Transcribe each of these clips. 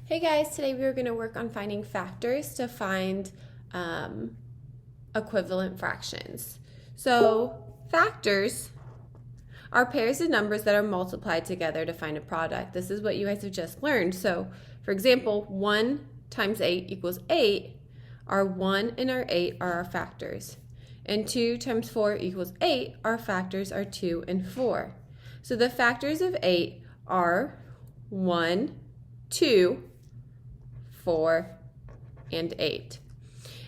Hey guys, today we are going to work on finding factors to find equivalent fractions. So factors are pairs of numbers that are multiplied together to find a product. This is what you guys have just learned. So for example, 1 times 8 equals 8. Our 1 and our 8 are our factors. And 2 times 4 equals 8. Our factors are 2 and 4. So the factors of 8 are 1, 2, 4, and 8.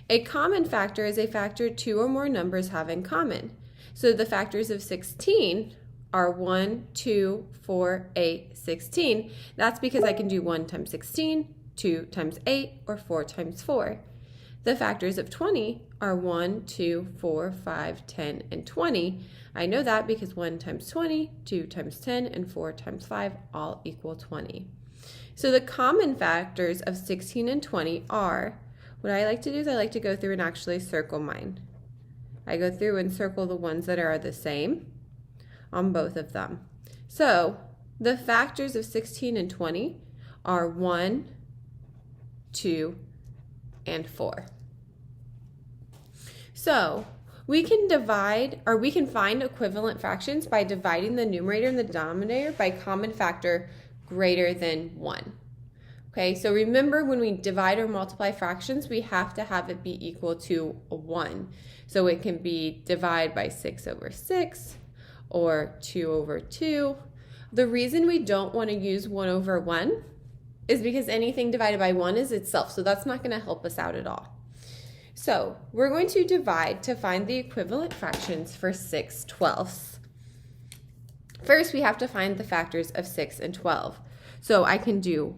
A common factor is a factor two or more numbers have in common. So the factors of 16 are 1, 2, 4, 8, 16. That's because I can do 1 times 16, 2 times 8, or 4 times 4. The factors of 20 are 1, 2, 4, 5, 10, and 20. I know that because 1 times 20, 2 times 10, and 4 times 5 all equal 20. So the common factors of 16 and 20 are, what I like to do is I like to go through and actually circle mine. I go through and circle the ones that are the same on both of them. So the factors of 16 and 20 are 1, 2, and 4. So we can find equivalent fractions by dividing the numerator and the denominator by common factor greater than 1. Okay, so remember when we divide or multiply fractions, we have to have it be equal to a 1. So it can be divide by 6 over 6 or 2 over 2. The reason we don't want to use 1 over 1 is because anything divided by 1 is itself, so that's not going to help us out at all. So we're going to divide to find the equivalent fractions for 6/12. First, we have to find the factors of 6 and 12. So I can do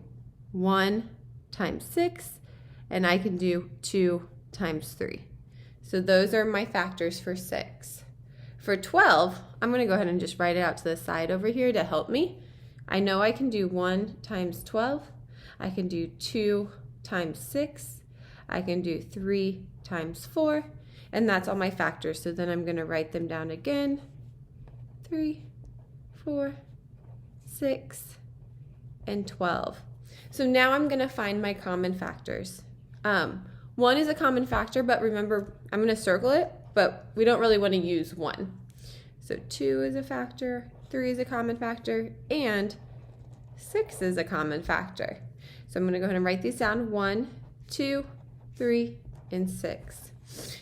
1 times 6, and I can do 2 times 3. So those are my factors for 6. For 12, I'm going to go ahead and just write it out to the side over here to help me. I know I can do 1 times 12. I can do 2 times 6. I can do 3 times 4. And that's all my factors. So then I'm going to write them down again. 3, 4, 6, and 12. So now I'm going to find my common factors. 1 is a common factor, but remember, I'm going to circle it, but we don't really want to use 1. So 2 is a factor, 3 is a common factor, and 6 is a common factor. So I'm going to go ahead and write these down. 1, 2, 3, and 6.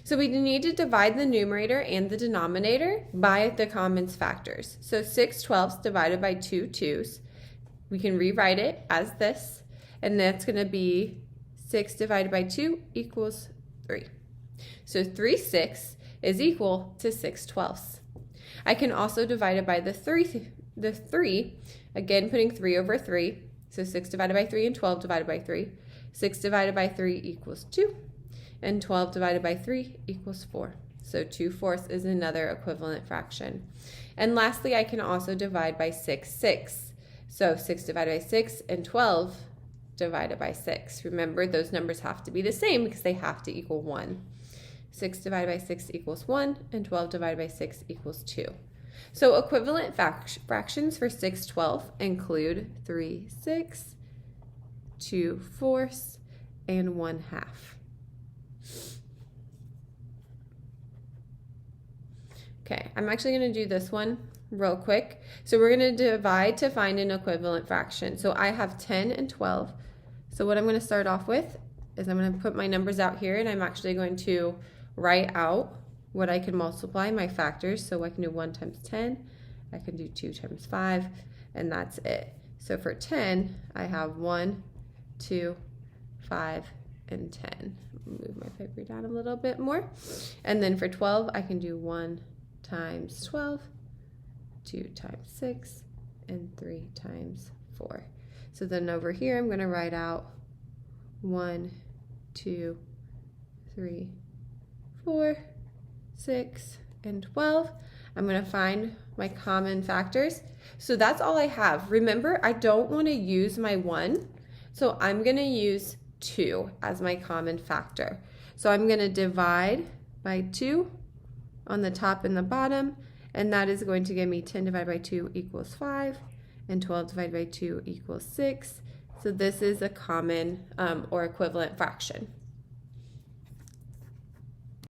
So we need to divide the numerator and the denominator by the common factors. So 6/12 divided by 2 2's. We can rewrite it as this, and that's going to be 6 divided by 2 equals 3. So 3/6 is equal to 6/12. I can also divide it by the 3, again putting 3 over 3. So 6 divided by 3 and 12 divided by 3. 6 divided by 3 equals 2. And 12 divided by 3 equals 4. So 2/4 is another equivalent fraction. And lastly, I can also divide by 6/6. So 6 divided by 6 and 12 divided by 6. Remember, those numbers have to be the same because they have to equal 1. 6 divided by 6 equals 1, and 12 divided by 6 equals 2. So equivalent fractions for 6/12 include 3/6, 2/4, and 1/2. Okay, I'm actually going to do this one real quick. So we're going to divide to find an equivalent fraction. So I have 10 and 12. So what I'm going to start off with is I'm going to put my numbers out here, and I'm actually going to write out what I can multiply, my factors. So I can do 1 times 10, I can do 2 times 5, and that's it. So for 10, I have 1, 2, 5, and 10. Move my paper down a little bit more. And then for 12, I can do 1 times 12, 2 times 6, and 3 times 4. So then over here, I'm going to write out 1, 2, 3, 4, 6, and 12. I'm going to find my common factors. So that's all I have. Remember, I don't want to use my 1, so I'm going to use 2 as my common factor. So I'm going to divide by 2 on the top and the bottom, and that is going to give me 10 divided by 2 equals 5, and 12 divided by 2 equals 6, So this is a common or equivalent fraction.